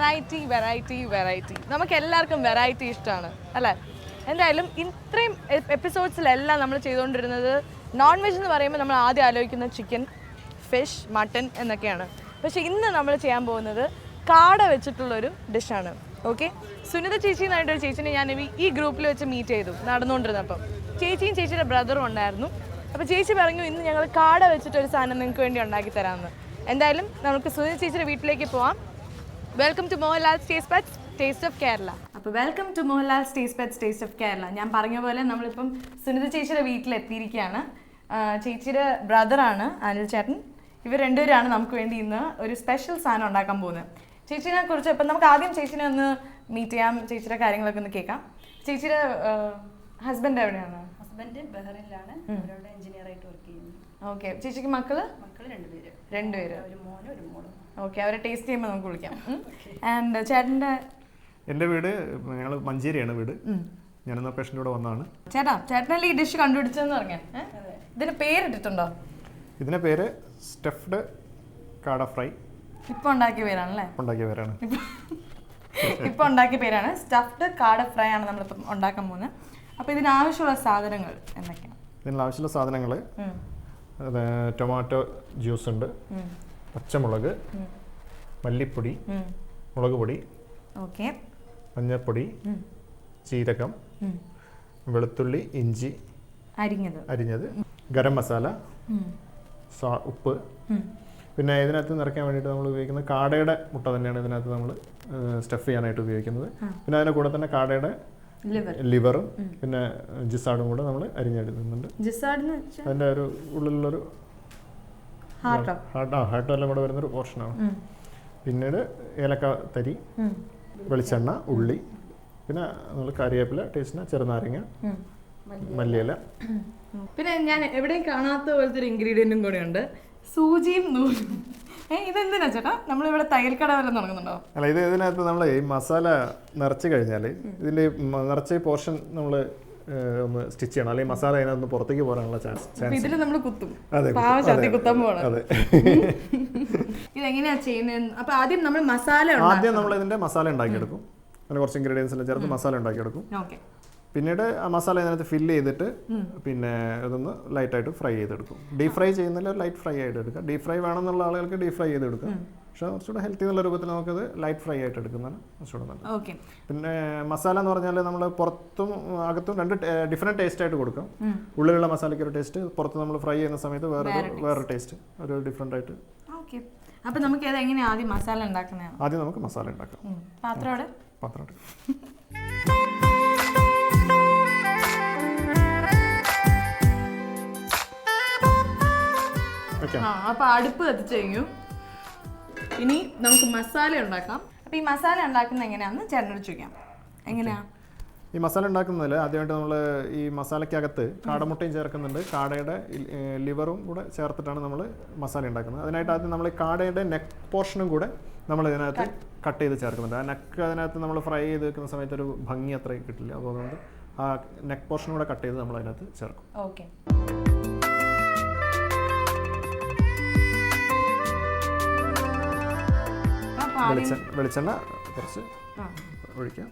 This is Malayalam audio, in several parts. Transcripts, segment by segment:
വെറൈറ്റി നമുക്ക് എല്ലാവർക്കും വെറൈറ്റി ഇഷ്ടമാണ് അല്ലേ? എന്തായാലും ഇത്രയും എപ്പിസോഡ്സിലെല്ലാം നമ്മൾ ചെയ്തുകൊണ്ടിരുന്നത് നോൺ വെജ് എന്ന് പറയുമ്പോൾ നമ്മൾ ആദ്യം ആലോചിക്കുന്ന ചിക്കൻ, ഫിഷ്, മട്ടൺ എന്നൊക്കെയാണ്. പക്ഷേ ഇന്ന് നമ്മൾ ചെയ്യാൻ പോകുന്നത് കാട വെച്ചിട്ടുള്ളൊരു ഡിഷാണ്. ഓക്കെ, സുനിത ചേച്ചി എന്നായിട്ടൊരു ചേച്ചിനെ ഞാൻ ഈ ഗ്രൂപ്പിൽ വെച്ച് മീറ്റ് ചെയ്തു നടന്നുകൊണ്ടിരുന്നപ്പം. ചേച്ചിയും ചേച്ചിയുടെ ബ്രദറും ഉണ്ടായിരുന്നു. അപ്പോൾ ചേച്ചി പറഞ്ഞു ഇന്ന് ഞങ്ങൾ കാട വെച്ചിട്ടൊരു സാധനം നിങ്ങൾക്ക് വേണ്ടി ഉണ്ടാക്കി തരാമെന്ന്. എന്തായാലും നമുക്ക് സുനിത ചേച്ചിയുടെ വീട്ടിലേക്ക് പോവാം. Welcome to Mohanlal's taste buds taste of Kerala. അപ്പോൾ welcome to Mohanlal's taste buds taste of Kerala. ഞാൻ പറഞ്ഞ പോലെ നമ്മളിപ്പം സുനിത ചേച്ചിയുടെ വീട്ടിലെത്തിയിരിക്കുകയാണ്. ചേച്ചിയുടെ ബ്രദറാണ് അനിൽ ചേട്ടൻ. ഇവർ രണ്ടുപേരാണ് നമുക്ക് വേണ്ടി ഇന്ന് ഒരു സ്പെഷ്യൽ സാധനം ഉണ്ടാക്കാൻ പോകുന്നത്. ചേച്ചിനെ കുറിച്ച് ഇപ്പം നമുക്ക് ആദ്യം ചേച്ചിനെ ഒന്ന് മീറ്റ് ചെയ്യാം, ചേച്ചിയുടെ കാര്യങ്ങളൊക്കെ ഒന്ന് കേൾക്കാം. ചേച്ചിയുടെ ഹസ്ബൻഡ് എവിടെയാണ്? ഹസ്ബൻഡ് ബഹ്റിനിലാണ്, അവരവിടെ എഞ്ചിനീയറായിട്ട് വർക്ക് ചെയ്യുന്നു. ഓക്കെ, ചേച്ചിക്ക് മക്കള് രണ്ടുപേര്, ഒരു മോനും ഒരു മോളും. ഓക്കെ, അവരെ ടേസ്റ്റ് ചെയ്യുമ്പോൾ നമുക്ക് വിളിക്കാം. ആൻഡ് ചേട്ടൻ്റെ? എൻ്റെ വീട് ഞങ്ങൾ മഞ്ചേരിയാണ് വീട്. ഞാനെന്നാ പേഷ്യൻ്റെ കൂടെ വന്നതാണ്. ചേട്ടനല്ലേ ഈ ഡിഷ് കണ്ടുപിടിച്ചതെന്ന് പറഞ്ഞാൽ ഇതിന് പേരിട്ടിട്ടുണ്ടോ? ഇതിൻ്റെ പേര് സ്റ്റഫ്ഡ് കാട ഫ്രൈ. ഇപ്പൊ ഉണ്ടാക്കിയ പേരാണല്ലേ? ഇപ്പൊ ഉണ്ടാക്കിയ പേരാണ് സ്റ്റഫ്ഡ് കാട ഫ്രൈ ആണ് നമ്മളിപ്പം ഉണ്ടാക്കാൻ പോകുന്നത്. അപ്പോൾ ഇതിനാവശ്യമുള്ള സാധനങ്ങൾ എന്തൊക്കെയാണ്? ഇതിനാവശ്യമുള്ള സാധനങ്ങൾ ടൊമാറ്റോ ജ്യൂസ് ഉണ്ട്, പച്ചമുളക്, മല്ലിപ്പൊടി, മുളക് പൊടി, ഓക്കെ, മഞ്ഞൾപ്പൊടി, ജീരകം, വെളുത്തുള്ളി, ഇഞ്ചി അരിഞ്ഞത്, ഗരം മസാല, ഉപ്പ്. പിന്നെ ഇതിനകത്ത് നിറയ്ക്കാൻ വേണ്ടിയിട്ട് നമ്മൾ ഉപയോഗിക്കുന്നത് കാടയുടെ മുട്ട തന്നെയാണ് ഇതിനകത്ത് നമ്മൾ സ്റ്റഫ് ചെയ്യാനായിട്ട് ഉപയോഗിക്കുന്നത്. പിന്നെ അതിൻ്റെ കൂടെ തന്നെ കാടയുടെ ലിവറും പിന്നെ ജിസാഡും കൂടെ നമ്മൾ അരിഞ്ഞെടുക്കുന്നുണ്ട്. അതിൻ്റെ ഒരു ഉള്ളിലുള്ളൊരു ഹാർട്ടെല്ലാം കൂടെ വരുന്നൊരു പോർഷനാണ്. പിന്നീട് ഏലക്ക തരി, വെളിച്ചെണ്ണ, ഉള്ളി, പിന്നെ നമ്മൾ കറിവേപ്പില, ടേസ്റ്റിന് ചെറുനാരങ്ങ, മല്ലിയില. പിന്നെ ഞാൻ എവിടെയും കാണാത്ത പോലത്തെ ഒരു ഇൻഗ്രീഡിയൻറ്റും കൂടെ ഉണ്ട്, സൂചിയും നൂലും. ഇതെന്തിനാ ചേട്ടാ? നമ്മളിവിടെ തയ്യൽക്കട വല്ലതും തുടങ്ങുന്നുണ്ടോ? അല്ല, ഇത് ഇതിനകത്ത് നമ്മൾ ഈ മസാല നിറച്ച് കഴിഞ്ഞാൽ ഇതിൻ്റെ നിറച്ച പോർഷൻ നമ്മൾ ഒന്ന് സ്റ്റിച്ച് ചെയ്യണം, അല്ലെങ്കിൽ മസാല അതിനകത്ത് പുറത്തേക്ക് പോകാനുള്ള ചാൻസ്. ഇതിൽ നമ്മൾ കുത്തും, കുത്താൻ പോകണം. അതെ. ഇതെങ്ങനെയാ ചെയ്യുന്നത്? അപ്പൊ ആദ്യം നമ്മൾ ഇതിന്റെ മസാല ഉണ്ടാക്കിയെടുക്കും. അങ്ങനെ കുറച്ച് ഇൻഗ്രീഡിയൻസ് എല്ലാം ചേർത്ത് മസാല ഉണ്ടാക്കിയെടുക്കും. ഓക്കെ, പിന്നീട് ആ മസാല ഇതിനകത്ത് ഫില്ല് ചെയ്തിട്ട് പിന്നെ ഇതൊന്ന് ലൈറ്റായിട്ട് ഫ്രൈ ചെയ്തെടുക്കും. ഡീപ് ഫ്രൈ ചെയ്യുന്നില്ല, ലൈറ്റ് ഫ്രൈ ആയിട്ട് എടുക്കുക. ഡീപ് ഫ്രൈ വേണമെന്നുള്ള ആളുകൾക്ക് ഡീപ് ഫ്രൈ ചെയ്തെടുക്കുക. പക്ഷേ കുറച്ചുകൂടെ ഹെൽത്തി എന്നുള്ള രൂപത്തിൽ നമുക്കത് ലൈറ്റ് ഫ്രൈ ആയിട്ട് എടുക്കുന്നതാണ് കുറച്ചുകൂടെ നല്ലത്. പിന്നെ മസാല എന്ന് പറഞ്ഞാൽ നമ്മൾ പുറത്തും അകത്തും രണ്ട് ഡിഫറെൻറ്റ് ടേസ്റ്റ് ആയിട്ട് കൊടുക്കാം. ഉള്ളിലുള്ള മസാലയ്ക്ക് ഒരു ടേസ്റ്റ്, പുറത്ത് നമ്മൾ ഫ്രൈ ചെയ്യുന്ന സമയത്ത് വേറൊരു ടേസ്റ്റ്, ഒരു ഡിഫറെൻ്റ് ആയിട്ട്. അപ്പോൾ നമുക്ക് എങ്ങനെയാണ് ആദ്യം മസാല ഉണ്ടാക്കുന്നത്? ആദ്യം നമുക്ക് മസാല ഉണ്ടാക്കാം. പാത്രം അപ്പൊ അടുപ്പ് കത്തിച്ചു കഴിഞ്ഞു. ഇനി നമുക്ക് മസാല ഉണ്ടാക്കാം. അപ്പൊ ഈ മസാല ഉണ്ടാക്കുന്നത് എങ്ങനെയാണെന്ന് ചേട്ടനോട് ചോദിക്കാം. എങ്ങനെയാ ഈ മസാല ഉണ്ടാക്കുന്നതിൽ ആദ്യമായിട്ട് നമ്മൾ ഈ മസാലയ്ക്കകത്ത് കാടമുട്ടയും ചേർക്കുന്നുണ്ട്, കാടയുടെ ലിവറും കൂടെ ചേർത്തിട്ടാണ് നമ്മൾ മസാല ഉണ്ടാക്കുന്നത്. അതിനായിട്ട് ആദ്യം നമ്മൾ കാടയുടെ നെക്ക് പോർഷനും കൂടെ നമ്മൾ ഇതിനകത്ത് കട്ട് ചെയ്ത് ചേർക്കുന്നുണ്ട്. ആ നെക്ക് അതിനകത്ത് നമ്മൾ ഫ്രൈ ചെയ്ത് വെക്കുന്ന സമയത്ത് ഒരു ഭംഗി അത്രയും കിട്ടില്ല. അപ്പോൾ അതുകൊണ്ട് ആ നെക്ക് പോർഷൻ കൂടെ കട്ട് ചെയ്ത് നമ്മൾ അതിനകത്ത് ചേർക്കും. ഓക്കെ, വെളിച്ചെണ്ണ കുറച്ച് ഒഴിക്കാം.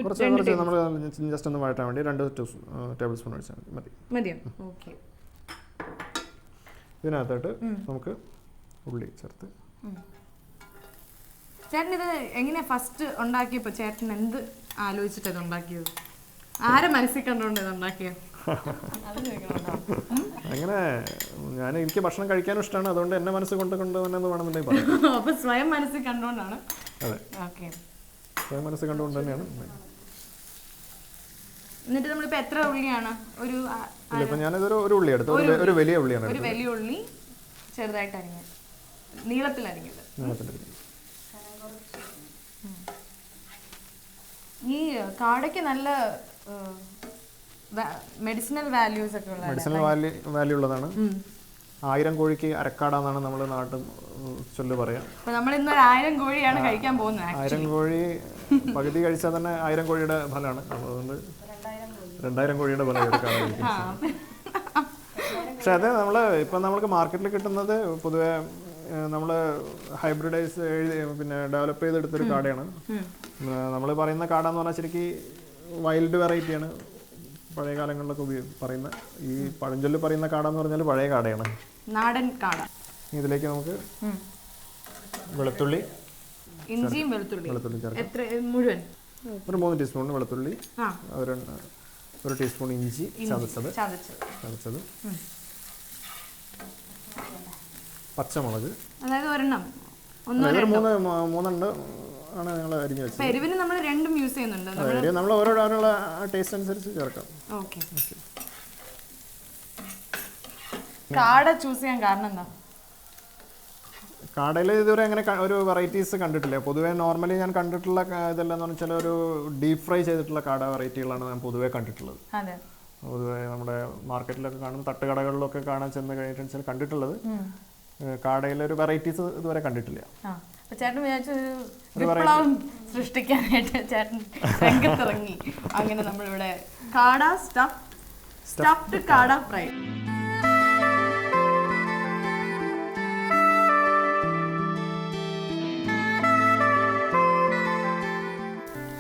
കുറച്ച് നമ്മൾ ജസ്റ്റ് ഒന്ന് വഴറ്റാൻ വേണ്ടി 2 ടേബിൾ സ്പൂൺ ഒഴിച്ചാൽ മതി. ഇതിനകത്തോട്ട് നമുക്ക് ഉള്ളി ചേർത്ത്. ചേട്ടൻ ഇത് എങ്ങനെയാ ഫസ്റ്റ് ഉണ്ടാക്കിയപ്പോൾ ചേട്ടൻ എന്ത് ആലോചിച്ചിട്ട് ഇത് ഉണ്ടാക്കിയത്? ആരെ മനസ്സിൽ കണ്ടുകൊണ്ട് ഇത് ഉണ്ടാക്കിയത്? അങ്ങനെ എനിക്ക് ഭക്ഷണം കഴിക്കാനും ഇഷ്ടമാണ്, അതുകൊണ്ട് എന്നെ മനസ്സിൽ കൊണ്ട് തന്നെ വേണമെന്നുണ്ടെങ്കിൽ പറയാം. അപ്പൊ സ്വയം മനസ്സിൽ കണ്ടുകൊണ്ടാണ്. അതെ, സ്വയം മനസ്സിൽ കണ്ടുകൊണ്ട് തന്നെയാണ്. എന്നിട്ട് നമ്മളിപ്പോ എത്ര ഉള്ളിയാണ്? ഞാനിതൊരു ഉള്ളി എടുത്തു, ഒരു വലിയ ഉള്ളിയാണ്. ഒരു വലിയ ഉള്ളി ചെറുതായിട്ട് അരിഞ്ഞത്, നീളത്തിൽ അരിഞ്ഞത്. ഈ കാടയ്ക്ക് നല്ല മെഡിസിനൽ വാല്യൂസ് ഒക്കെ ഉള്ള മെഡിസിനൽ വാല്യൂ ഉള്ളതാണ്. 1000 കോഴിക്ക് അരക്കാടാന്നാണ് നമ്മൾ നാട്ടിൽ ചൊല്ല് പറയാം. നമ്മൾ ഇന്ന് 1000 കോഴിയാണ് കഴിക്കാൻ പോകുന്നത്. 1000 കോഴി പകുതി കഴിച്ചാൽ തന്നെ 1000 കോഴിയുടെ ഫലമാണ്. അതുകൊണ്ട് 2000 കോഴിയുടെ ഫലം എടുക്കാതെ. പക്ഷെ അത് നമ്മൾക്ക് മാർക്കറ്റിൽ കിട്ടുന്നത് പൊതുവെ നമ്മൾ ഹൈബ്രിഡൈസ് പിന്നെ ഡെവലപ്പ് ചെയ്തെടുത്തൊരു കാടയാണ്. നമ്മൾ പറയുന്ന കാട എന്ന് പറഞ്ഞാൽ ശരിക്കും വൈൽഡ് വെറൈറ്റിയാണ്. പഴയ കാലങ്ങളിലൊക്കെ പറയുന്ന ഈ പഴഞ്ചൊല്ല് പറയുന്ന കാട എന്ന് പറഞ്ഞാൽ പഴയ കാടയാണ്, നാടൻ കാട. ഇതിലേക്ക് നമുക്ക് വെളുത്തുള്ളി, ഇഞ്ചിയും വെളുത്തുള്ളി ചേർക്കാം. എത്ര മുഴുവൻ? ഒരു 3 ടീസ്പൂൺ വെളുത്തുള്ളി, ഒരു ടീസ്പൂൺ ഇഞ്ചി ചതച്ചത്, പച്ചമുളക്, അതായത് ഒരെണ്ണം മൂന്നെണ്ണം ആണ് ഞങ്ങൾ അരിഞ്ഞു വെച്ചത്. എരിവിന് നമ്മൾ രണ്ടും യൂസ് ചെയ്യുന്നുണ്ട്. നമ്മൾ ഓരോരാളുള്ള ടേസ്റ്റ് അനുസരിച്ച് ചേർക്കാം. ഓക്കെ. കാട ചൂസ് ചെയ്യാൻ കാരണം എന്താ? കാടയിൽ ഇതുവരെ അങ്ങനെ ഒരു വെറൈറ്റീസ് കണ്ടിട്ടില്ല. പൊതുവേ നോർമലി ഞാൻ കണ്ടിട്ടുള്ള ഇതെല്ലാം എന്ന് വെച്ചാൽ ഒരു ഡീപ് ഫ്രൈ ചെയ്തിട്ടുള്ള കാട വെറൈറ്റികളാണ് ഞാൻ പൊതുവേ കണ്ടിട്ടുള്ളത്. പൊതുവേ നമ്മുടെ മാർക്കറ്റിലൊക്കെ കാണും, തട്ടുകടകളിലൊക്കെ കാണാൻ ചെന്ന് കഴിഞ്ഞിട്ട് കണ്ടിട്ടുള്ളത്. കാടയിലൊരു വെറൈറ്റീസ് ഇതുവരെ കണ്ടിട്ടില്ല. ചേട്ടൻ വിചാരിച്ചു വിപ്ലവം സൃഷ്ടിക്കാനായിട്ട് ചേട്ടൻ രംഗത്തിറങ്ങി. അങ്ങനെ നമ്മളിവിടെ കാട സ്റ്റഫ്ഡ് കാട ഫ്രൈ.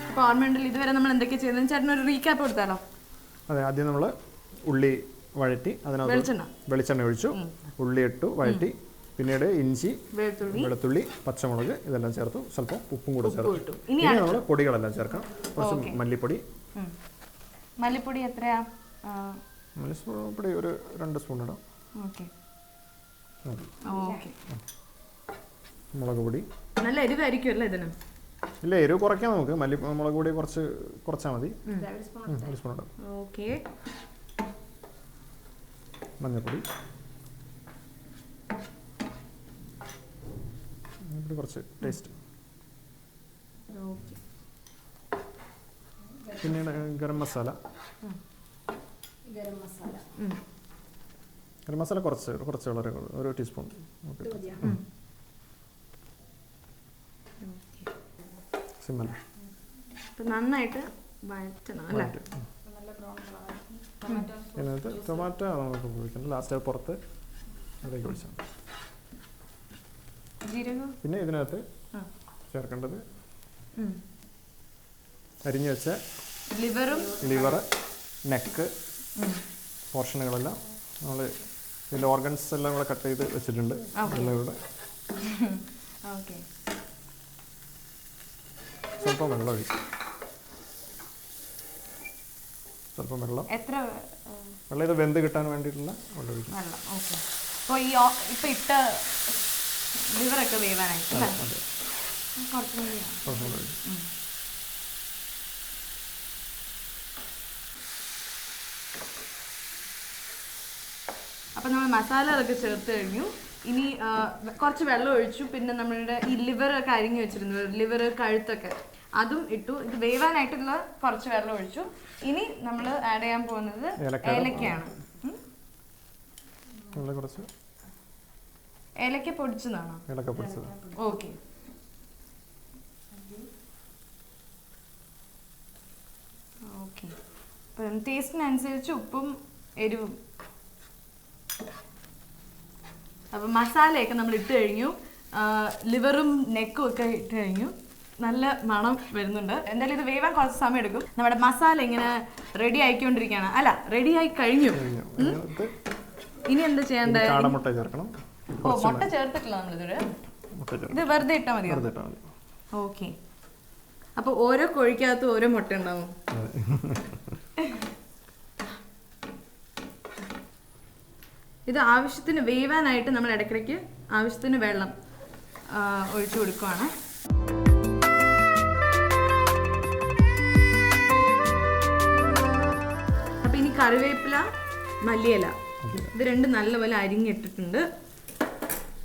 അപ്പോൾ ഓർമ്മയുണ്ടല്ലോ ഇതുവരെ നമ്മൾ എന്തൊക്കെയാണ് ചെയ്തതെന്ന് ചേട്ടൻ ഒരു റീക്യാപ്പ് കൊടുത്താലോ? അതെ, ആദ്യം നമ്മൾ ഉള്ളി വഴറ്റി അതിനകത്ത് വെളിച്ചെണ്ണ ഒഴിച്ചു, ഉള്ളി ഇട്ടു വഴറ്റി, പിന്നീട് ഇഞ്ചി, വെളുത്തുള്ളി, പച്ചമുളക് ഇതെല്ലാം ചേർത്തു, സ്വല്പം ഉപ്പും കൂടെ ചേർത്തു. ഇനി നമ്മൾ പൊടികളെല്ലാം ചേർക്കാം. കുറച്ച് മല്ലിപ്പൊടി. മല്ലിപ്പൊടി എത്രയാ? മല്ലിപ്പൊടി ഒരു 2 സ്പൂൺ ഇടാം. മുളക് പൊടി. നല്ല എരിവായിരിക്കും അല്ലേ ഇതിന്? ഇല്ല, എരിവ് കുറയ്ക്കാം നമുക്ക്. മുളക് പൊടി കുറച്ചാൽ മതി. 1 സ്പൂൺ ഇടാം. മഞ്ഞൾപ്പൊടി കുറച്ച് ടേസ്റ്റ്. പിന്നീട് ഗരം മസാല കുറച്ച് വളരെ ഒരു ടീസ്പൂൺ. നന്നായിട്ട് വഴറ്റണം അല്ലേ? ഇതിനകത്ത് ടൊമാറ്റോ നമുക്ക് ഉപയോഗിക്കണം. ലാസ്റ്റ് പുറത്ത് അതിലേക്ക് ഒഴിച്ചാൽ. പിന്നെ ഇതിനകത്ത് ചേർക്കേണ്ടത് അരിഞ്ഞു വെച്ച ലിവർ, നെക്ക് പോർഷനുകളെല്ലാം നമ്മൾ ഇതിൻ്റെ ഓർഗൻസ് എല്ലാം കൂടെ കട്ട് ചെയ്ത് വെച്ചിട്ടുണ്ട്. എല്ലാം ഇവിടെ സ്വല്പം വെള്ളം ഒഴിക്കും. സ്വല്പം വെള്ളം ഇത് വെന്ത് കിട്ടാൻ വേണ്ടിയിട്ടുള്ള വെള്ളം ഒഴിക്കും. ലിവറൊക്കെ വേവാനായിട്ട് അപ്പം നമ്മൾ മസാല അതൊക്കെ ചേർത്ത് കഴിഞ്ഞു. ഇനി കുറച്ച് വെള്ളം ഒഴിച്ചു. പിന്നെ നമ്മളുടെ ഈ ലിവറൊക്കെ അരിഞ്ഞു വെച്ചിരുന്നു, ലിവർ കഴുത്തൊക്കെ അതും ഇട്ടു. ഇത് വേവാനായിട്ടുള്ള കുറച്ച് വെള്ളം ഒഴിച്ചു. ഇനി നമ്മൾ ആഡ് ചെയ്യാൻ പോകുന്നത് ഏലക്കയാണ്. ഏലക്ക പൊടിച്ചതാണോ? ഓക്കെ. ഓക്കെ. അപ്പം ടേസ്റ്റിനനുസരിച്ച് ഉപ്പും എരിവും. അപ്പം മസാലയൊക്കെ നമ്മൾ ഇട്ട് കഴിഞ്ഞു. ലിവറും നെക്കും ഒക്കെ ഇട്ട് കഴിഞ്ഞു. നല്ല മണം വരുന്നുണ്ട്. എന്തായാലും ഇത് വേവാൻ കുറച്ച് സമയം എടുക്കും. നമ്മുടെ മസാല ഇങ്ങനെ റെഡി ആയിക്കൊണ്ടിരിക്കുകയാണ്. അല്ല, റെഡി ആയി കഴിഞ്ഞു. ഇനി എന്താ ചെയ്യേണ്ടത്? മുട്ട ചേർക്കണം. മുട്ട ചേർത്തിട്ടില്ല നമ്മളിതൊരു. ഇത് വെറുതെ ഇട്ടാൽ മതിയോ? ഓക്കെ. അപ്പോൾ ഓരോ കോഴിക്കകത്തും ഓരോ മുട്ട ഉണ്ടാവും. ഇത് ആവശ്യത്തിന് വേവാനായിട്ട് നമ്മൾ ഇടയ്ക്കിടയ്ക്ക് ആവശ്യത്തിന് വെള്ളം ഒഴിച്ചു കൊടുക്കുകയാണ്. അപ്പം ഇനി കറിവേപ്പില, മല്ലിയില ഇത് രണ്ടും നല്ലപോലെ അരിഞ്ഞിട്ടിട്ടുണ്ട്.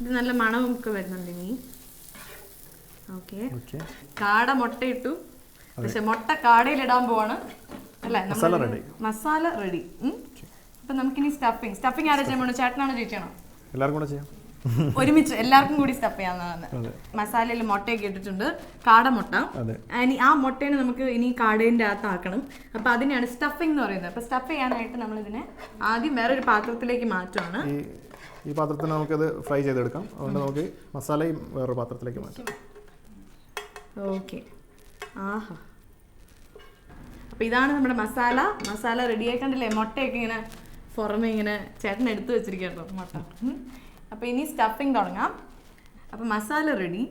ഇത് നല്ല മണമൊക്കെ വരുന്നുണ്ട്. ഇനി ഓക്കെ. കാട മുട്ട ഇട്ടു. പക്ഷെ മുട്ട കാടയിലിടാൻ പോവാണ് അല്ലേ? മസാല റെഡി. അപ്പം നമുക്കിനി സ്റ്റഫിങ് ആരാ ചെയ്യാൻ പോകണം? ചേട്ടനാണോ ചേച്ചിയാണോ? എല്ലാവർക്കും കൂടെ ചെയ്യാം. ഒരുമിച്ച് എല്ലാവർക്കും കൂടി സ്റ്റഫ് ചെയ്യാവുന്നതാണ്. മസാലയിൽ മുട്ടയൊക്കെ ഇട്ടിട്ടുണ്ട്, കാടമുട്ട. ഇനി ആ മുട്ടേനെ നമുക്ക് ഇനി കാടേൻ്റെ അകത്താക്കണം. അപ്പോൾ അതിനെയാണ് സ്റ്റഫിംഗ് എന്ന് പറയുന്നത്. അപ്പോൾ സ്റ്റഫ് ചെയ്യാനായിട്ട് നമ്മളിതിനെ ആദ്യം വേറൊരു പാത്രത്തിലേക്ക് മാറ്റുകയാണ്. ഈ പാത്രത്തിൽ നമുക്കത് ഫ്രൈ ചെയ്തെടുക്കാം. അതുകൊണ്ട് നമുക്ക് മസാലയും വേറൊരു പാത്രത്തിലേക്ക് മാറ്റാം. ഓക്കെ. ആഹാ, അപ്പോൾ ഇതാണ് നമ്മുടെ മസാല റെഡിയായി. കണ്ടില്ലേ, മുട്ടയൊക്കെ ഇങ്ങനെ പുറമെ ഇങ്ങനെ ചേട്ടൻ എടുത്തു വെച്ചിരിക്കട്ടോ മുട്ട. അപ്പോൾ ഇനി സ്റ്റഫിങ് തുടങ്ങാം. അപ്പോൾ മസാല റെഡി,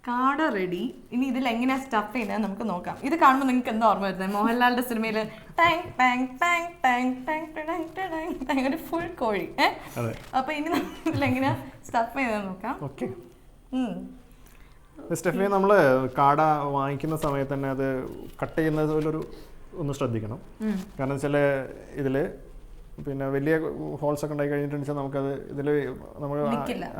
കാട റെഡി. ഇനി ഇതിൽ എങ്ങനെയാണ് സ്റ്റഫ് ചെയ്യുന്നത് നമുക്ക് നോക്കാം. ഇത് കാണുമ്പോൾ നിങ്ങൾക്ക് എന്താ ഓർമ്മ വരുന്നത്? മോഹൻലാലിൻ്റെ സിനിമയിൽ tongue tongue tongue tongue tongue tongue tongue tongue ഒരു ഫുൾ കോഴി. അപ്പോൾ ഇനി ഇതിലെങ്ങനെയാണ് സ്റ്റഫ് ചെയ്യുന്നത് നോക്കാം. ഓക്കെ. സ്റ്റഫ് ചെയ്യാൻ നമ്മൾ കാട വാങ്ങിക്കുന്ന സമയത്ത് തന്നെ അത് കട്ട് ചെയ്യുന്നതിലൊരു ഒന്ന് ശ്രദ്ധിക്കണം. കാരണം വെച്ചാൽ ഇതിൽ പിന്നെ വലിയ ഹോൾസ് ഒക്കെ ഉണ്ടായി കഴിഞ്ഞിട്ടുണ്ടെന്ന് വെച്ചാൽ നമുക്കത് ഇതിൽ നമ്മൾ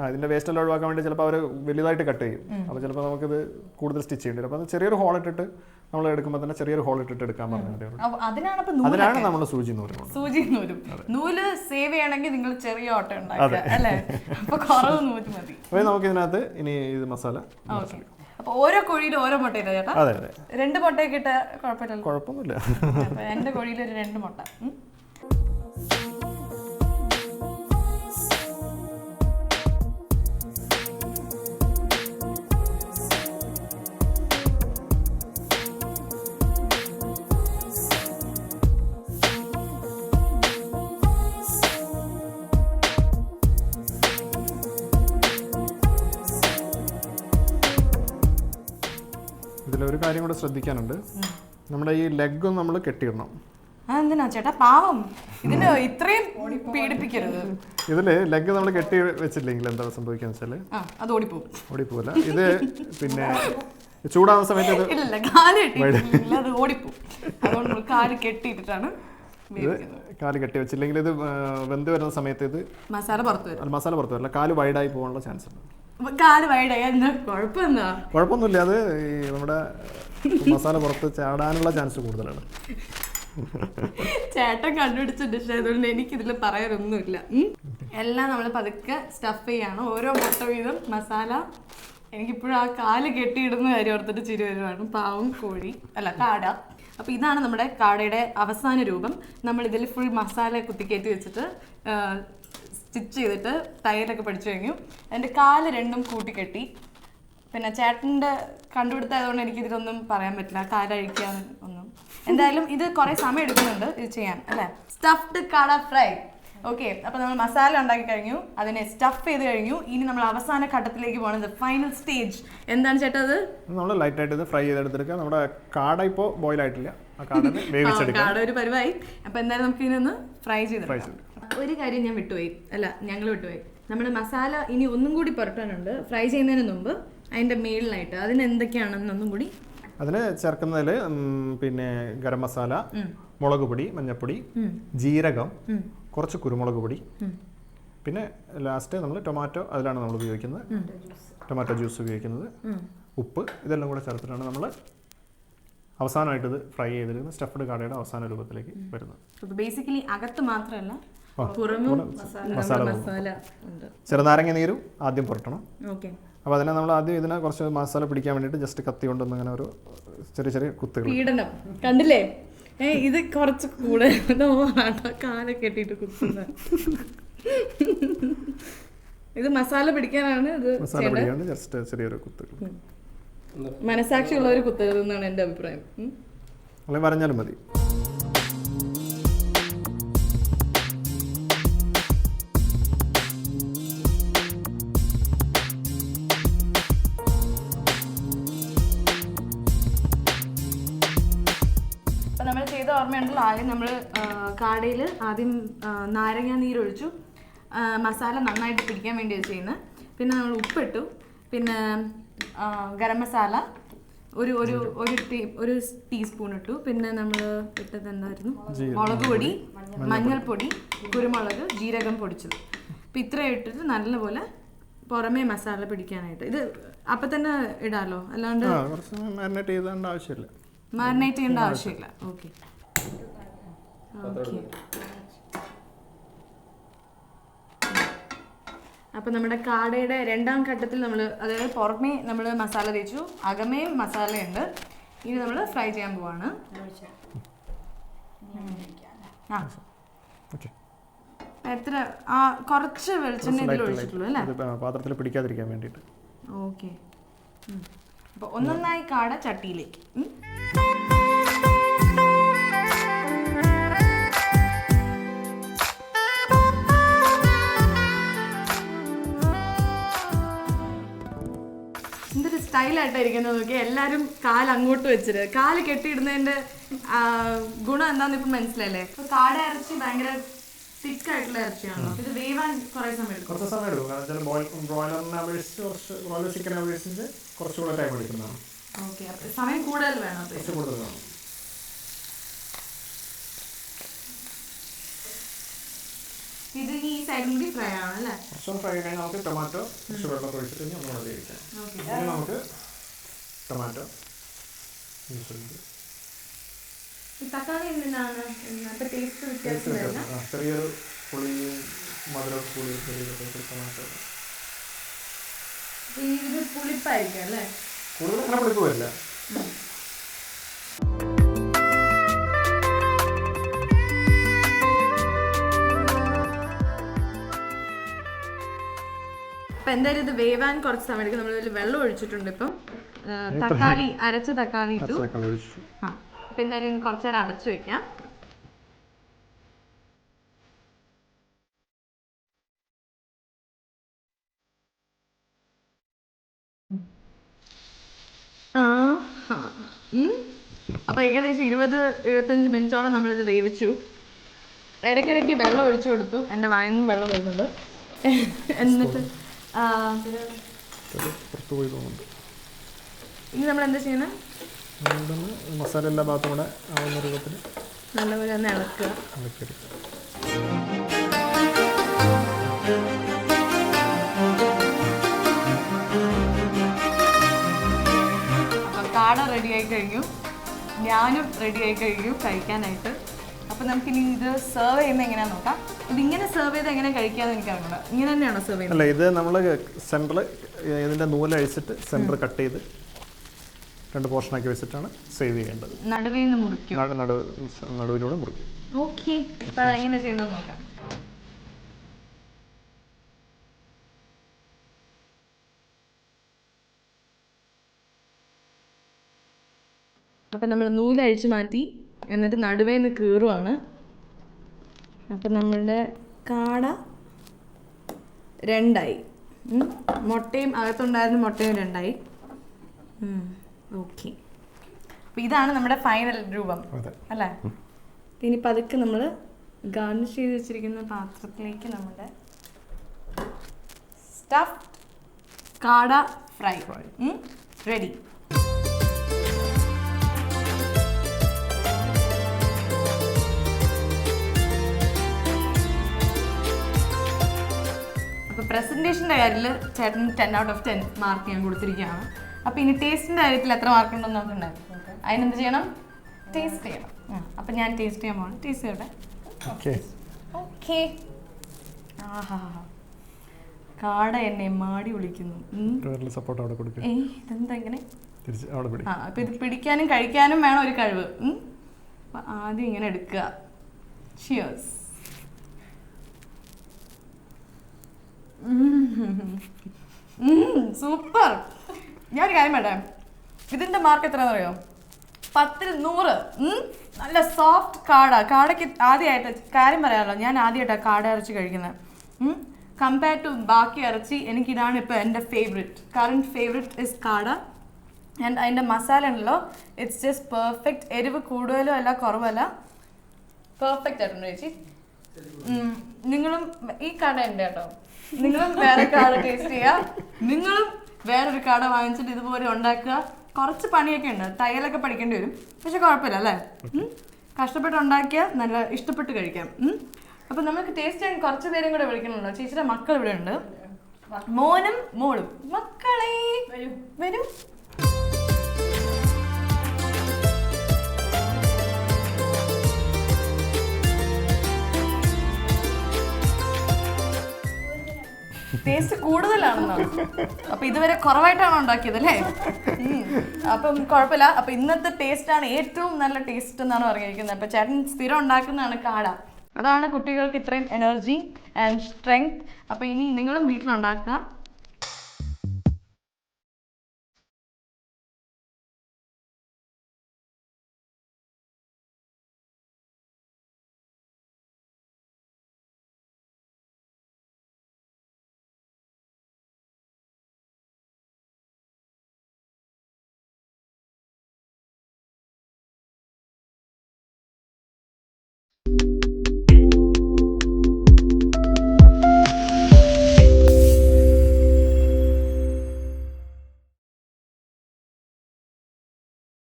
ഇതിൻ്റെ വേസ്റ്റ് എല്ലാം ഒഴിവാക്കാൻ വേണ്ടി ചിലപ്പോൾ അവർ വലുതായിട്ട് കട്ട് ചെയ്യും. അപ്പോൾ ചിലപ്പോൾ നമുക്കിത് കൂടുതൽ സ്റ്റിച്ച് ചെയ്യേണ്ടി വരും. അപ്പോൾ അത് ചെറിയൊരു ഹോൾ ഇട്ടിട്ട് നമ്മൾ എടുക്കുമ്പോൾ തന്നെ ചെറിയൊരു ഹോൾ ഇട്ടിട്ട് എടുക്കാൻ പറഞ്ഞിട്ടുണ്ട്. അതിനാണ് നമ്മൾ സൂചി നൂലും. നൂല് സേവ് ചെയ്യണമെങ്കിൽ നിങ്ങൾ ചെറിയ ഓട്ടം ഉണ്ടാക്കുക അല്ലേ? അപ്പോൾ കുറവ് നൂല് മതി. അപ്പോൾ നമുക്ക് ഇതിനകത്ത് ഇനി ഇത് മസാല. അപ്പോൾ ഓരോ കോഴിയിലും ഓരോ മുട്ട ഇല്ല ചേട്ടാ? അതെ അതെ. 2 മുട്ടയൊക്കെ ഇട്ട് കുഴപ്പമില്ലല്ലോ? കുഴപ്പമൊന്നുമില്ല. അപ്പോൾ എൻ്റെ കോഴിയിൽ ഒരു 2 മുട്ട. ഇതിലൊരു കാര്യം കൂടെ ശ്രദ്ധിക്കാനുണ്ട്. നമ്മുടെ ഈ ലെഗും നമ്മൾ കെട്ടിയിടണം. അതെന്തിനാ ചേട്ടാ? പാവം, ഇതിന് ഇത്രയും പീഡിപ്പിക്കരുത്. ഇതില് ലെഗ് നമ്മൾ കെട്ടി വെച്ചില്ലെങ്കിൽ എന്താ സംഭവിക്കാന്ന് വെച്ചാല് അത് ഓടിപ്പോവില്ല. ഇത് പിന്നെ ചൂടാവുന്ന സമയത്ത് അത് ഓടിപ്പോവും. അതുകൊണ്ട് കാല് കെട്ടിയിട്ടാണ്. കാല് കെട്ടി വെച്ചില്ലെങ്കിൽ ഇത് വെന്ത് വരുന്ന സമയത്ത് ഇത് മസാല പുറത്തു വരില്ല. കാല് വൈഡായി പോകാനുള്ള ചാൻസ് ഉണ്ട്. കുഴപ്പമൊന്നുമില്ല. അത് ഈ നമ്മുടെ മസാല പുറത്ത് ചാടാനുള്ള ചാൻസ് കൂടുതലാണ്. ചേട്ടൻ കണ്ടുപിടിച്ച ഡിഷ് ആയതുകൊണ്ട് എനിക്കിതിൽ പറയാനൊന്നുമില്ല. എല്ലാം നമ്മൾ പതുക്കെ സ്റ്റഫ് ചെയ്യാണ്. ഓരോ മുട്ട വീതം മസാല. എനിക്കിപ്പോഴും ആ കാല് കെട്ടിയിടുന്ന കാര്യം ഓർത്തിട്ട് ചിരി വരുവാണ്. പാവം കോഴി അല്ല കാട. അപ്പോൾ ഇതാണ് നമ്മുടെ കാടയുടെ അവസാന രൂപം. നമ്മളിതിൽ ഫുൾ മസാല കുത്തിക്കയറ്റി വെച്ചിട്ട് സ്റ്റിച്ച് ചെയ്തിട്ട് ടൈലൊക്കെ പഠിച്ചു കഴിഞ്ഞു. എൻ്റെ കാല് 2ഉം കൂട്ടിക്കെട്ടി. പിന്നെ ചേട്ടൻ്റെ കണ്ടുപിടുത്തമായതുകൊണ്ട് എനിക്കിതിലൊന്നും പറയാൻ പറ്റില്ല, കാലഴിക്കാൻ ഒന്നും. എന്തായാലും ഇത് കുറേ സമയം എടുക്കുന്നുണ്ട് ഇത് ചെയ്യാൻ അല്ലേ? സ്റ്റഫ്ഡ് കാട ഫ്രൈ. ഓക്കെ, അപ്പോൾ നമ്മൾ മസാല ഉണ്ടാക്കി കഴിഞ്ഞു, അതിനെ സ്റ്റഫ് ചെയ്ത് കഴിഞ്ഞു. ഇനി നമ്മൾ അവസാന ഘട്ടത്തിലേക്ക് പോകുന്നത് ഫൈനൽ സ്റ്റേജ്. എന്താണ് ചേട്ടാ അത്? നമ്മൾ ലൈറ്റായിട്ട് ഇത് ഫ്രൈ ചെയ്തെടുത്തെടുക്കുക. നമ്മുടെ കാട ഇപ്പോൾ ബോയിൽ ആയിട്ടില്ല, കാട ഒരു പരിവായി. അപ്പോൾ എന്തായാലും നമുക്ക് ഇതിനൊന്ന് ഫ്രൈ ചെയ്ത്. ഒരു കാര്യം ഞാൻ വിട്ടുപോയി, ഞങ്ങൾ വിട്ടുപോയി. നമ്മുടെ മസാല ഇനി ഒന്നും കൂടി പുരട്ടാനുണ്ട് ഫ്രൈ ചെയ്യുന്നതിന് മുമ്പ്. അതിൻ്റെ മേളിലായിട്ട് അതിന് എന്തൊക്കെയാണെന്നൊന്നും കൂടി അതിന് ചേർക്കുന്നതിൽ പിന്നെ ഗരം മസാല, മുളക് പൊടി, മഞ്ഞൾപ്പൊടി, ജീരകം, കുറച്ച് കുരുമുളക് പൊടി, പിന്നെ ലാസ്റ്റ് നമ്മൾ ടൊമാറ്റോ അതിലാണ് നമ്മൾ ഉപയോഗിക്കുന്നത്, ടൊമാറ്റോ ജ്യൂസ് ഉപയോഗിക്കുന്നത്, ഉപ്പ്, ഇതെല്ലാം കൂടെ ചേർത്തിട്ടാണ് നമ്മൾ അവസാനമായിട്ട് ഇത് ഫ്രൈ ചെയ്തിരുന്നത് സ്റ്റഫ്ഡ് കാടയുടെ അവസാന രൂപത്തിലേക്ക് വരുന്നത്. ബേസിക്കലി അകത്ത് മാത്രമല്ല പുറമെ മസാല ഉണ്ട്. ചെറുനാരങ്ങ നീരും ആദ്യം പുരട്ടണം. ഓക്കെ. അപ്പോൾ അതിനെ നമ്മൾ ആദ്യം ഇതിനെ കുറച്ച് മസാല പിടിക്കാൻ വേണ്ടിയിട്ട് ജസ്റ്റ് കത്തി കൊണ്ടൊന്ന് അങ്ങനെ ഒരു ചെറിയ ചെറിയ കുത്തുകൾ. പീഡനം കണ്ടില്ലേ? ഇത് കുറച്ച് കൂടുതൽ കാല കെട്ടിയിട്ട് കുത്തുന്ന. ഇത് മസാല പിടിക്കാനാണ്. ഇത് മസാല പിടിക്കാണ്ട് ജസ്റ്റ് ചെറിയൊരു കുത്തുകൾ. മനസാക്ഷിയുള്ള ഒരു കുത്തരുത് എന്നാണ് എൻ്റെ അഭിപ്രായം. അല്ലെങ്കിൽ വരഞ്ഞാലും മതി. അപ്പം നമ്മൾ ചെയ്ത ഓർമ്മയുണ്ടല്ലോ, ആദ്യം നമ്മൾ കാടയിൽ ആദ്യം നാരങ്ങ നീരൊഴിച്ചു, മസാല നന്നായിട്ട് പിടിക്കാൻ വേണ്ടിയാണ് ചെയ്യുന്നത്. പിന്നെ നമ്മൾ ഉപ്പിട്ടു, പിന്നെ ഗരം മസാല ഒരു ടീസ്പൂൺ ഇട്ടു. പിന്നെ നമ്മൾ ഇട്ടത് എന്തായിരുന്നു? മുളക് പൊടി, മഞ്ഞൾപ്പൊടി, കുരുമുളക്, ജീരകം പൊടിച്ചത്. അപ്പം ഇത്രയും ഇട്ടിട്ട് നല്ലപോലെ പുറമേ മസാല പിടിക്കാനായിട്ട്. ഇത് അപ്പം തന്നെ ഇടാലോ, അല്ലാണ്ട് മാരിനേറ്റ് ചെയ്യേണ്ട ആവശ്യമില്ല. മാരിനേറ്റ് ചെയ്യേണ്ട ആവശ്യമില്ല. ഓക്കെ. അപ്പോൾ നമ്മുടെ കാടയുടെ രണ്ടാം ഘട്ടത്തിൽ നമ്മൾ അതായത് പുറമേ നമ്മൾ മസാല തേച്ചു, അകമേയും മസാലയുണ്ട്. ഇനി നമ്മൾ ഫ്രൈ ചെയ്യാൻ പോവാണ്. ആ ഓക്കെ, എത്ര കുറച്ച് വെളിച്ചെണ്ണ ഇതിൽ ഒഴിച്ചിട്ടുള്ളൂ അല്ലേ? പാത്രത്തിൽ പിടിക്കാതിരിക്കാൻ വേണ്ടിയിട്ട്. ഓക്കെ, അപ്പോൾ ഒന്നൊന്നായി കാട ചട്ടിയിലേക്ക്. എന്തൊരു സ്റ്റൈലായിട്ടായിരിക്കുന്നത് നോക്കി. എല്ലാവരും കാല് അങ്ങോട്ട് വെച്ചിട്ട് കാല് കെട്ടിയിടുന്നതിൻ്റെ ഗുണം എന്താണെന്ന് ഇപ്പം മനസ്സിലല്ലേ? ഇപ്പോൾ കാട ഇറച്ചി ഭയങ്കര തിക്കായിട്ടുള്ള ഇറച്ചിയാണല്ലോ. ഇത് വേവാൻ കുറേ സമയം എടുക്കും. കുറച്ച് സമയം എടുക്കും. കാരണം ബ്രോയിലറിനെ അപേക്ഷിച്ച് ബ്രോയിലർ ചിക്കനെ അപേക്ഷിച്ച് കുറച്ചുകൂടെ ടൈം എടുക്കുന്നതാണ്. ഓക്കെ, അപ്പോൾ സമയം കൂടുതൽ വേണം. കുറച്ച് കൂടുതൽ വേണം. ഇത് ഈ സൈഡും കൂടി ഫ്രൈ ആണ് അല്ലേ? കുറച്ചും ഫ്രൈ കഴിഞ്ഞാൽ നമുക്ക് ടൊമാറ്റോ കുറച്ച് വെള്ളം ഒഴിച്ചിട്ട് കഴിഞ്ഞാൽ ഒന്നുകൂടെ വേവിക്കാം. ഇനി നമുക്ക് ടൊമാറ്റോ തക്കാളി എന്തിനാണ് ടേസ്റ്റ് വ്യത്യാസം വരുന്നത്? ചെറിയൊരു പുളിയും മധുര പുളിയും ടൊമാറ്റോ ഇത് പുളിപ്പായിരിക്കും അല്ലേ? കൂടുതൽ അങ്ങനെ പുളിപ്പ് വരില്ല. അപ്പം എന്തായാലും ഇത് വേവാൻ കുറച്ച് സമയം എടുക്കും. നമ്മളിതിൽ വെള്ളം ഒഴിച്ചിട്ടുണ്ട്. ഇപ്പം തക്കാളി അരച്ച തക്കാളി ഇട്ടു. ആ, അപ്പം എന്തായാലും കുറച്ച് നേരം അടച്ചു വെക്കാം. അപ്പോൾ ഏകദേശം 20-25 മിനിറ്റോളം നമ്മളിത് വേവിച്ചു. ഇടയ്ക്കിടയ്ക്ക് വെള്ളം ഒഴിച്ചു കൊടുത്തു. എൻ്റെ വായിൽ നിന്നും വെള്ളം വരുന്നുണ്ട്. എന്നിട്ട് ഇനി നമ്മൾ എന്താ ചെയ്യണം? മസാല എല്ലാ ഭാഗത്തും കൂടെ ആവുന്ന രൂപത്തിൽ നല്ലപോലെ ഒന്ന് ഇളക്കുക. അപ്പം കാട റെഡിയായി കഴിഞ്ഞു, ഞാനും റെഡിയായി കഴിഞ്ഞു കഴിക്കാനായിട്ട്. അപ്പം നമുക്കിനി ഇത് സെർവ് ചെയ്യുന്നത് എങ്ങനെയാണെന്ന് നോക്കാം. ഇതിങ്ങനെ സെർവ് ചെയ്ത് എങ്ങനെ കഴിക്കാമെന്ന് എനിക്ക് അറിയില്ല. ഇങ്ങനെ തന്നെയാണോ സെർവ് ചെയ്യുന്നത്? അല്ല, ഇത് നമ്മൾ സെൻറ്റർ ഇതിൻ്റെ നൂലഴിച്ചിട്ട് സെൻറ്റർ കട്ട് ചെയ്ത് 2 പോർഷനാക്കി വെച്ചിട്ടാണ് സേവ് ചെയ്യേണ്ടത്. നടുവിൽ നിന്ന് മുറിക്കും. നടുവിലൂടെ മുറിക്കും. ഓക്കെ, അപ്പം എങ്ങനെ ചെയ്യുന്നത് നോക്കാം. അപ്പം നമ്മൾ നൂലഴിച്ച് മാറ്റി, എന്നിട്ട് നടുവേ നിന്ന് കീറുവാണ്. അപ്പം നമ്മളുടെ കാട രണ്ടായി. മുട്ടയും അകത്തുണ്ടായിരുന്ന മുട്ടയും രണ്ടായി. ഓക്കെ, അപ്പം ഇതാണ് നമ്മുടെ ഫൈനൽ രൂപം അല്ലേ? ഇനി പതുക്കെ നമ്മൾ ഗാർണിഷ് ചെയ്ത് വെച്ചിരിക്കുന്ന പാത്രത്തിലേക്ക് നമ്മുടെ സ്റ്റഫ്ഡ് കാട ഫ്രൈ റെഡി. അപ്പോൾ പ്രസൻറ്റേഷൻ്റെ കാര്യത്തിൽ ചേട്ടൻ 10 out of 10 മാർക്ക് ഞാൻ കൊടുത്തിരിക്കുകയാണ്. അപ്പോൾ ഇനി ടേസ്റ്റിൻ്റെ കാര്യത്തിൽ എത്ര മാർക്ക് ഉണ്ടെന്ന് നോക്കുന്നുണ്ടാവും. അതിനെന്ത് ചെയ്യണം? ടേസ്റ്റ് ചെയ്യണം. അപ്പം ഞാൻ ടേസ്റ്റ് ചെയ്യാൻ പോകണം. ടേസ്റ്റ് ചെയ്യട്ടെ. ഓക്കെ. ആഹാ, കാട എന്നെ മാടി വിളിക്കുന്നു. ഇതെന്താ ഇങ്ങനെ? അപ്പം ഇത് പിടിക്കാനും കഴിക്കാനും വേണം ഒരു കഴിവ്. അപ്പം ആദ്യം ഇങ്ങനെ എടുക്കുക. ചിയേഴ്സ്. സൂപ്പർ. ഞാനൊരു കാര്യം വേണ്ടേ, ഇതിൻ്റെ മാർക്ക് എത്രയാണെന്ന് അറിയോ? 10-ൽ 100. നല്ല സോഫ്റ്റ് കാടയ്ക്ക് ആദ്യമായിട്ട് കാര്യം പറയാമല്ലോ, ഞാൻ ആദ്യമായിട്ടാണ് കാട ഇറച്ചി കഴിക്കുന്നത്. കമ്പയർ ടു ബാക്കി ഇറച്ചി എനിക്കിതാണ് ഇപ്പോൾ എൻ്റെ കറണ്ട് ഫേവറേറ്റ് ഇസ് കാട. ആൻഡ് അതിൻ്റെ മസാല ഉണ്ടല്ലോ, ഇറ്റ്സ് ജസ്റ്റ് പെർഫെക്റ്റ്. എരിവ് കൂടുതലും അല്ല കുറവല്ല, പെർഫെക്റ്റ് ആയിട്ടുണ്ട് ചേച്ചി. നിങ്ങളും ഈ കാട ഉണ്ട് കേട്ടോ, നിങ്ങളും വേറെ കാട ടേസ്റ്റ് ചെയ്യുക. നിങ്ങളും വേറൊരു കാട വാങ്ങിച്ചിട്ട് ഇതുപോലെ ഉണ്ടാക്കുക. കുറച്ച് പണിയൊക്കെ ഉണ്ട്, തയ്യലൊക്കെ പഠിക്കേണ്ടി വരും, പക്ഷെ കുഴപ്പമില്ല അല്ലേ? കഷ്ടപ്പെട്ട് ഉണ്ടാക്കിയാൽ നല്ല ഇഷ്ടപ്പെട്ട് കഴിക്കാം. അപ്പം നമുക്ക് ടേസ്റ്റ് ചെയ്യാൻ കുറച്ച് പേരും കൂടെ വിളിക്കണമല്ലോ. ചേച്ചിയുടെ മക്കൾ ഇവിടെ ഉണ്ട്, മോനും മോളും. മക്കളെ വരൂ. ടേസ്റ്റ് കൂടുതലാണെന്നോ? അപ്പൊ ഇതുവരെ കുറവായിട്ടാണോ ഉണ്ടാക്കിയത് അല്ലേ? അപ്പം കുഴപ്പമില്ല. അപ്പൊ ഇന്നത്തെ ടേസ്റ്റ് ആണ് ഏറ്റവും നല്ല ടേസ്റ്റ് എന്നാണ് പറഞ്ഞിരിക്കുന്നത്. അപ്പൊ ചേട്ടൻ സ്ഥിരം ഉണ്ടാക്കുന്നതാണ് കാട. അതാണ് കുട്ടികൾക്ക് ഇത്രയും എനർജി ആൻഡ് സ്ട്രെങ്ത്. അപ്പൊ ഇനി നിങ്ങളും വീട്ടിലുണ്ടാക്കുക.